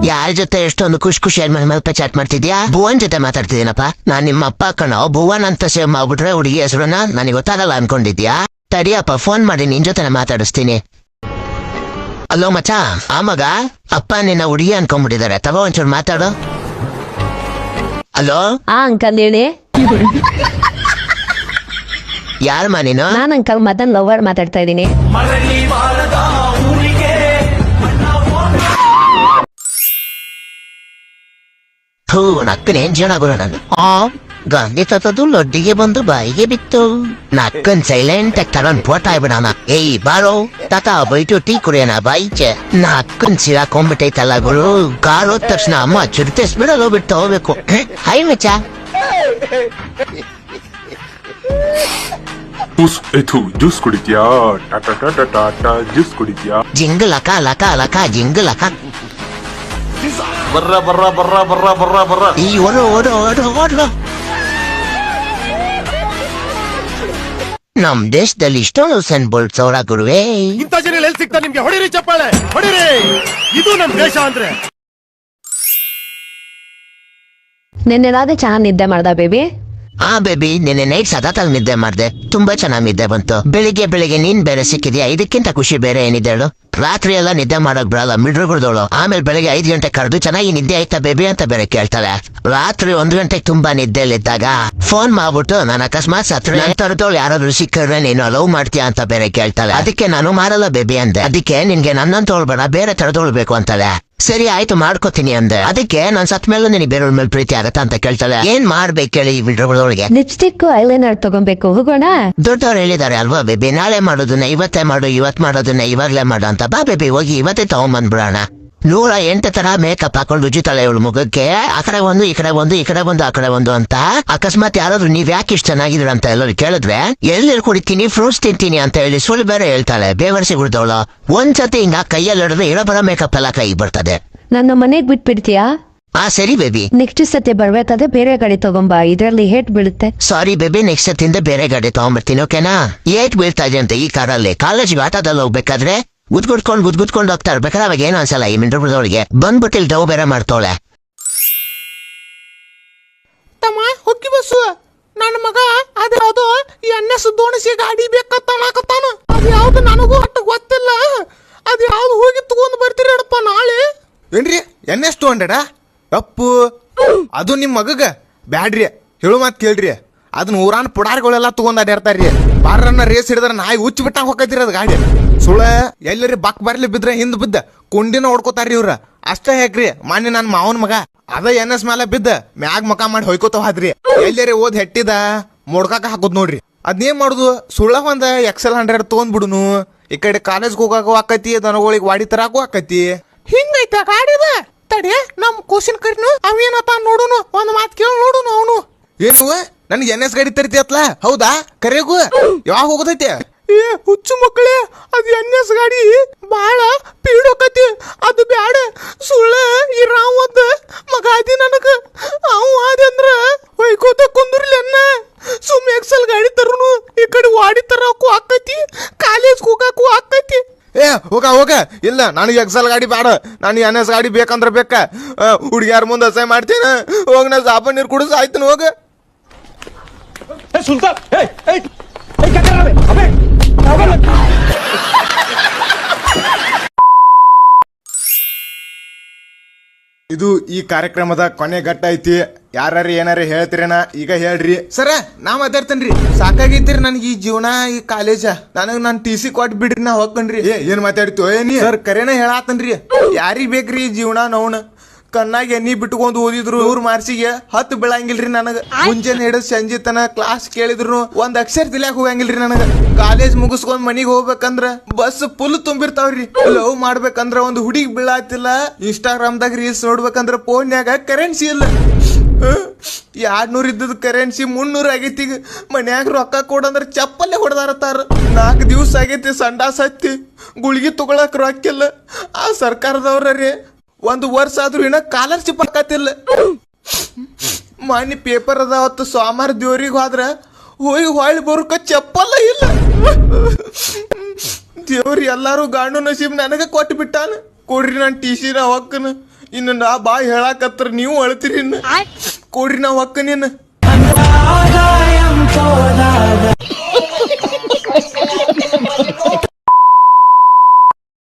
ಯಾರ ಜೊತೆ ಎಷ್ಟೊಂದು ಖುಷಿಯಾಗಿ ಮೇಲೆ ಚಾಟ್ ಮಾಡ್ತಿದ್ಯಾ? ಭುವನ್ ಜೊತೆ ಮಾತಾಡ್ತಿದ್ದೀನಪ್ಪ. ನಾನ್ ನಿಮ್ಮ ಅಪ್ಪ ಕಣೋ. ಭುವನ್ ಅಂತ ಸೇವ್ ಮಾಡ್ಬಿಟ್ರೆ ಹುಡುಗಿ ಹೆಸರನ್ನ ನನಗೆ ಗೊತ್ತಾಗಲ್ಲ ಅನ್ಕೊಂಡಿದ್ಯಾ? ತಡಿಯಪ್ಪ, ಫೋನ್ ಮಾಡಿ ನಿನ್ ಜೊತೆ ಮಾತಾಡಿಸ್ತೀನಿ. ಅಲೋ ಮಚ್ಚ, ಆ ಮಗ ಅಪ್ಪ ನಿನ್ನ ಹುಡುಗಿ ಅನ್ಕೊಂಡ್ಬಿಟ್ಟಿದ್ದಾರೆ, ತಗೋ ಒಂಚೂರು ಮಾತಾಡು. ಹಲೋ ಅಂಕಲ್ ಹೇಳಿ. ಯಾರಮ್ಮ ನೀನು? ನಾನ್ ಅಂಕಲ್ ಮದನ್ ಲವರ್ ಮಾತಾಡ್ತಾ ಇದ್ದೀನಿ. ನಕ್ಕನೇನ್ ಜನ ಗುರು ನಾನು. ಗಾಂಧಿ ತತ್ತದು ಲೊಡ್ಡಿಗೆ ಬಂದು ಬಾಯಿಗೆ ಬಿತ್ತು. ನಕ್ಕನ್ ಸೈಲೆಂಟ್ ಆಗಿ ತಗೊಂಡ್ ಫೋಟೋ ಆಗ್ಬಿಡೋಣ. ಏಯ್ ಬಾರೋ ತಾತ, ಬೈಟು ಟೀ ಕುಡಿಯೋಣ ಬಾಯಿಚೆ. ನಕ್ಕನ್ ಸಿಗಾಕೊಂಡ್ಬಿಟ್ಟೈತಲ್ಲ ಗುರು. ಕಾರ್ ಹೋದ ತಕ್ಷಣ ಅಮ್ಮ ಚಿರತೆಸ್ಬಿಡೋದು ಬಿಟ್ಟು ಹೋಗ್ಬೇಕು. ಹೈ ಮಚ್ಚ. ಜ್ಯೂಸ್ ಕುಡಿದ್ಯಾ? ಜ್ಯೂಸ್ ಕುಡಿದ್ಯಾ? ಜಿಂಗ್ ಲಕ ಲಕ ಲಕ ಜಿಂಗ್ ಲಕ. ಬರ್ರ ಬರ್ರ ಬರ್ರ ಬರ್ರ ಬರ್ರ ಬರ್ರ. ಈ ಓಡು ಓಡು ಓಡು ಓಡು. ನಮ್ ದೇಶದಲ್ಲಿ ಇಷ್ಟೊಂದು ಹುಸೇನ್ ಬೋಲ್ಟ್ ಸೌರ ಗುರುವೇ. ಇಂಥ ಜನ ಎಲ್ಲಿ ಸಿಗ್ತಾ ನಿಮ್ಗೆ? ಹೊಡಿರಿ ಚಪ್ಪಾಳೆ, ಹೊಡಿರಿ. ಇದು ನಮ್ ದೇಶ ಅಂದ್ರೆ. ನಿನ್ನೆ ರಾತ್ರಿ ಚೆನ್ನಾಗಿ ನಿದ್ದೆ ಮಾಡ್ದ ಬೇಬಿ? ಬೇಬಿ, ನಿನ್ನೆ ನೈಟ್ ಸದಾತಾಗಿ ನಿದ್ದೆ ಮಾಡ್ದೆ. ತುಂಬಾ ಚೆನ್ನಾಗಿ ನಿದ್ದೆ ಬಂತು. ಬೆಳಿಗ್ಗೆ ನೀನ್ ಬೇರೆ ಸಿಕ್ಕಿದ್ಯಾ, ಇದಕ್ಕಿಂತ ಖುಷಿ ಬೇರೆ ಏನಿದೆ ಹೇಳು? ರಾತ್ರಿ ಎಲ್ಲ ನಿದ್ದೆ ಮಾಡಕ್ ಬರಲ್ಲ ಮಿಡ್ರುಗುಳ್ದವಳು. ಆಮೇಲೆ ಬೆಳಿಗ್ಗೆ 5 ಗಂಟೆ ಕರೆದು ಚೆನ್ನಾಗಿ ನಿದ್ದೆ ಆಯ್ತಾ ಬೇಬಿ ಅಂತ ಬೇರೆ ಕೇಳ್ತಾಳೆ. ರಾತ್ರಿ 1 ಗಂಟೆಗೆ ತುಂಬಾ ನಿದ್ದೆಲಿದ್ದಾಗ ಫೋನ್ ಮಾಡ್ಬಿಟ್ಟು ನಾನು ಅಕಸ್ಮಾತ್ ತರದವಳು ಯಾರಾದ್ರೂ ಸಿಕ್ಕಿದ್ರೆ ನೀನು ಲವ್ ಮಾಡ್ತೀಯಾ ಅಂತ ಬೇರೆ ಕೇಳ್ತಾಳೆ. ಅದಕ್ಕೆ ನಾನು ಮಾಡಲ್ಲ ಬೇಬಿ ಅಂದೆ. ಅದಕ್ಕೆ ನಿನ್ಗೆ ನನ್ನಂತ ತೊಳ್ಬೇಡ, ಬೇರೆ ತರದವಳು ಬೇಕು ಅಂತಾಳೆ. ಸರಿ ಆಯ್ತು ಮಾಡ್ಕೋತೀನಿ ಅಂದೆ. ಅದಕ್ಕೆ ನಾನ್ ಸತ್ ಮೇಲೂ ನಿನಗೆ ಬೇರೆಯವ್ರ ಮೇಲೆ ಪ್ರೀತಿ ಆಗತ್ತಾ ಅಂತ ಕೇಳ್ತಾಳೆ. ಏನ್ ಮಾಡ್ಬೇಕು ಹೇಳಿ ಮಿಡ್ರುಗುಳ್ದವಳಿಗೆ? ಲಿಪ್ಸ್ಟಿಕ್ ಐಲೈನರ್ ತಗೊಬೇಕು, ಹೋಗೋಣ. ದೊಡ್ಡವ್ರು ಹೇಳಿದಾರೆ ಅಲ್ವಾ ಬೇಬಿ, ನಾಳೆ ಮಾಡೋದನ್ನ ಇವತ್ತೇ ಮಾಡು, ಇವತ್ ಮಾಡೋದನ್ನ ಇವಾಗ್ಲೇ ಮಾಡು ಅಂತ. ಬಾ ಬೇಬಿ, ಹೋಗಿ ಇವತ್ತೇ ತಗೊಂಡ್ಬಂದ್ಬಿಡೋಣ. 108 ತರ ಮೇಕಪ್ ಹಾಕೊಂಡು ಉಜ್ಜುತ್ತಾಳೆ ಇವಳು ಮುಖಕ್ಕೆ. ಆ ಕಡೆ ಒಂದು, ಈ ಕಡೆ ಒಂದು, ಈ ಕಡೆ ಒಂದು, ಆ ಕಡೆ ಒಂದು ಅಂತ. ಅಕಸ್ಮಾತ್ ಯಾರಾದ್ರೂ ನೀವ್ ಯಾಕೆ ಇಷ್ಟ ಚೆನ್ನಾಗಿದ್ರ ಅಂತ ಎಲ್ಲರೂ ಕೇಳಿದ್ರೆ ಎಲ್ಲಿ ಕುಡಿತೀನಿ, ಫ್ರೂಟ್ಸ್ ತಿಂತೀನಿ ಅಂತ ಹೇಳಿ ಸುಳ್ಳು ಬೇರೆ ಹೇಳ್ತಾಳೆ. ಬೇವರ್ಸಿ ಗುಡ್ದವಳು. ಒಂದ್ಸತಿ ಹಿಂಗ ಕೈಯಲ್ಲಿ ಹಿಡಿದ್ರೆ ಇಳಬರ ಮೇಕಪ್ ಎಲ್ಲ ಕೈ ಬರ್ತದೆ. ನನ್ನ ಮನೆಗ್ ಬಿಟ್ಬಿಡ್ತೀಯಾ? ಸರಿ ಬೇಬಿ. ನೆಕ್ಸ್ಟ್ ಸತಿ ಬರ್ಬೇಕಾದ್ರೆ ಬೇರೆ ಗಾಡಿ ತಗೊಂಬಾ, ಇದ್ರಲ್ಲಿ ಹೇಟ್ ಬೀಳುತ್ತೆ. ಸಾರಿ ಬೇಬಿ, ನೆಕ್ಸ್ಟ್ ಸತಿಂದ ಬೇರೆ ಗಾಡಿ ತಗೊಂಡ್ಬರ್ತೀನಿ, ಓಕೆನಾ? ಏಟ್ ಬೀಳ್ತಾ ಇದೆ ಅಂತ ಈ ಕಾರಲ್ಲಿ. ಕಾಲೇಜ್ಗೆ ಆಟೋದಲ್ಲಿ ಹೋಗ್ಬೇಕಾದ್ರೆ ಗುದ್ಗುಟ್ಕೊಂಡು ಹೋಗ್ತಾ ಇರ್ಬೇಕಾದ್ರೆ ಅವಾಗ ಏನು ಅನ್ಸಲ್ಲ. ಈ ಮಿಂಡ್ರದವಳಿಗೆ ಬಂದ್ಬಿಟ್ಟು ಇಲ್ಲಿ ಡವ್ ಬೇರೆ ಮಾಡ್ತಾವಳೆ. ತಮ್ಮ ಹೊಕ್ಕಿ ಬಸ್ಸು, ನನ್ನ ಮಗ ಅದ್ಯಾವ್ದು NS ದೋಣಿಸಿ ಗಾಡಿ ಬೇಕತ್ತಾನ. ಅದ್ ಯಾವ್ದು ನನಗೂ ಅಷ್ಟು ಗೊತ್ತಿಲ್ಲ. ಅದ್ ಯಾವ್ದು ಹೋಗಿ ತಗೊಂಡ್ ಬರ್ತೀರಪ್ಪ ನಾಳೆ? ಏನ್ರಿ NS 200? ತಪ್ಪು. ಅದು ನಿಮ್ ಮಗಗ ಬ್ಯಾಡ್ರಿ, ಹೇಳು ಮಾತ್ ಕೇಳ್ರಿ. ಅದನ್ನ ಊರಾನ್ ಪುಡಾರಿಗಳೆಲ್ಲ ತಗೊಂಡ್ ಅಡ್ಯಾಡ್ತಾರ್ರಿ. ಬಾರನ್ನ ರೇಸ್ ಹಿಡಿದ್ರೆ ನಾಯಿ ಹುಚ್ಚಿ ಬಿಟ್ಟಂಗ ಹೋಗತ್ತೀರಿ ಅದ್ ಗಾಡಿ. ಸುಳ ಎಲ್ಲರಿ ಬಕ್ ಬರ್ಲಿ ಬಿದ್ರೆ ಹಿಂದ್ ಬಿದ್ದ ಕೊಂಡಿನ ಹೊಡ್ಕೋತಾರ್ರಿ ಇವ್ರ. ಅಷ್ಟೇ ಯಾಕ್ರಿ, ಮಾನ್ಯ ನನ್ ಮಾವನ್ ಮಗ ಅದ NS ಮೇಲೆ ಬಿದ್ದ ಮ್ಯಾಗ್ ಮಕ ಮಾಡಿ ಹೊಯ್ಕೋತಾವ ಹಾದ್ರಿ. ಎಲ್ಲರಿ ಓದ್ ಹೆಟ್ಟಿದ ಮೊಡ್ಕಾಕ ಹಾಕೋದ್ ನೋಡ್ರಿ. ಅದ್ನೇನ್ ಮಾಡುದು, ಸುಳ್ಳ ಒಂದ್ XL 100 ತಗೊಂಡ್ ಬಿಡುನು. ಈ ಕಡೆ ಕಾಲೇಜ್ಗೆ ಹೋಗಾಕು ಆಕತಿ, ದನಗಳಿಗೆ ವಾಡಿ ತರಾಕು ಆಕತಿ. ಹಿಂಗೈತ ಗಾಡಿದ. ತಡಿ ನಮ್ ಕೋಸಿನ ಕರಿನು ಅವೇನತ್ತ ನೋಡುನು, ಒಂದ್ ಮಾತ್ ಕೇಳಿ ನೋಡುನು. ಅವನು ಏನು ನನ್ಗೆ NS ಗಾಡಿ ತರ್ತಿ ಅತ್ಲ? ಹೌದಾ? ಕರೆಗೂ ಯಾವಾಗ ಹೋಗೋದೈತೆ? ಹುಚ್ಚು ಮಕ್ಕಳೇ, ಅದು NS ಗಾಡಿ ಬಾಳ ಪೀಡೋಕತಿ. ಅದು ಬ್ಯಾಡ. ಸುಳ್ಳ ಈ ರಾವದ್ದ ಮಗ ಅದಿ ನನಗ. ಅವ ಅದಂದ್ರ ಹೊಯ್ಕೋತ ಕುಂದ್ರಲಿ ಅನ್ನ. ಸುಮ್ XL ಗಾಡಿ ತರುನು, ಈ ಕಡೆ ವಾಡಿ ತರಕು ಆಕತಿ, ಕಾಲೇಜ್ ಹೋಗಾಕು ಆಕತಿ. ಹೋಗ ಇಲ್ಲ, ನನಗೆ XL ಗಾಡಿ ಬೇಡ, ನಾನು NS ಗಾಡಿ ಬೇಕಂದ್ರ ಬೇಕ. ಹುಡುಗಿಯಾರ ಮುಂದೆ ಅಸಹ್ಯ ಮಾಡ್ತೇನೆ. ಹೋಗ ನಾ ಸಾಬನ್ ನೀರು ಕುಡಿಸ್ ಆಯ್ತು. ಹೋಗ ಸುಲ್ತಾನ್, ಇದು ಈ ಕಾರ್ಯಕ್ರಮದ ಕೊನೆ ಘಟ್ಟ ಐತಿ. ಯಾರು ಏನಾರ ಹೇಳ್ತೀರೇನ ಈಗ ಹೇಳ್ರಿ. ಸರ ನಾ ಮಾತಾಡ್ತೇನ್ರಿ. ಸಾಕಾಗೈತಿರಿ ನನ್ಗೆ ಈ ಜೀವನ, ಈ ಕಾಲೇಜ. ನನಗ್ ನಾನು TC ಕೊಟ್ಟು ಬಿಡ್ರಿ, ನಾ ಹೋಗ್ಕನ್ರಿ. ಏನ್ ಮಾತಾಡ್ತೀವ ಏನಿ? ಸರ್ ಕರೆನ ಹೇಳಾತನ್ರಿ. ಯಾರಿಗ್ ಬೇಕ್ರಿ ಈ ಜೀವನ? ನೋಣ ಕಣ್ಣಾಗ ಎಣ್ಣಿ ಬಿಟ್ಕೊಂಡು ಓದಿದ್ರು 100 ಮಾರ್ಕ್ಸಿಗೆ 10 ಬೀಳಂಗಿಲ್ರಿ ನನಗ. ಮುಂಜಾನೆ ಹಿಡಿದ್ ಸಂಜೆ ತನ ಕ್ಲಾಸ್ ಕೇಳಿದ್ರು ಒಂದ್ ಅಕ್ಷರ ತಿಳ್ಯಾಕ ಹೋಗಂಗಿಲ್ರಿ ನನಗ. ಕಾಲೇಜ್ ಮುಗಿಸ್ಕೊಂಡ್ ಮನಿಗ್ ಹೋಗ್ಬೇಕಂದ್ರ ಬಸ್ ಫುಲ್ ತುಂಬಿರ್ತಾವ್ರಿ. ಲವ್ ಮಾಡ್ಬೇಕಂದ್ರ ಒಂದ್ ಹುಡುಗಿ ಬೀಳಾತಿಲ್ಲ. ಇನ್ಸ್ಟಾಗ್ರಾಮ್ದಾಗ ರೀಲ್ಸ್ ನೋಡ್ಬೇಕಂದ್ರ ಫೋನ್ಯಾಗ ಕರೆನ್ಸಿ ಇಲ್ಲ. 200 ಇದ್ದದ ಕರೆನ್ಸಿ 300 ಆಗೈತಿ. ಮನ್ಯಾಗ ರೊಕ್ಕ ಕೊಡಂದ್ರ ಚಪ್ಪಲ್ಲೇ ಹೊಡೆದಾರತಾರ. 4 ದಿವ್ಸ ಆಗೈತಿ ಸಂಡಾಸ್ ಹತ್ತಿ, ಗುಳಿಗೆ ತಗೊಳಕ್ ರೊಕ್ಕಿಲ್ಲ. ಆ ಸರ್ಕಾರದವ್ರಿ 1 ವರ್ಷ ಆದ್ರೂ ಇನ್ನ ಸ್ಕಾಲರ್ಶಿಪ್ ಹಾಕತ್ತಿಲ್ಲ. ಮಾನ್ಯ ಪೇಪರ್ ಅದ. ಅವತ್ತು ಸೋಮವಾರ ದೇವ್ರಿಗೆ ಹೋದ್ರ ಹೋಗಿ ಹೊಳ್ಳಿ ಬರೋಕ ಚಪ್ಪಲ್ಲ ಇಲ್ಲ. ದೇವ್ರಿ ಎಲ್ಲಾರು ಗಾಂಡು ನಸೀಬ್ ನನಗ ಕೊಟ್ಟು ಬಿಟ್ಟಾನ. ಕೊಡ್ರಿ ನಾನು ಟಿ ಸಿ ನಾ ಹೊಕ್ಕನ. ಇನ್ನು ನಾ ಬಾ ಹೇಳಾಕತ್ರ ನೀವು ಅಳ್ತೀರಿ. ಇನ್ನು ಕೊಡ್ರಿ ನಾ ಹೊಕ್ಕನ.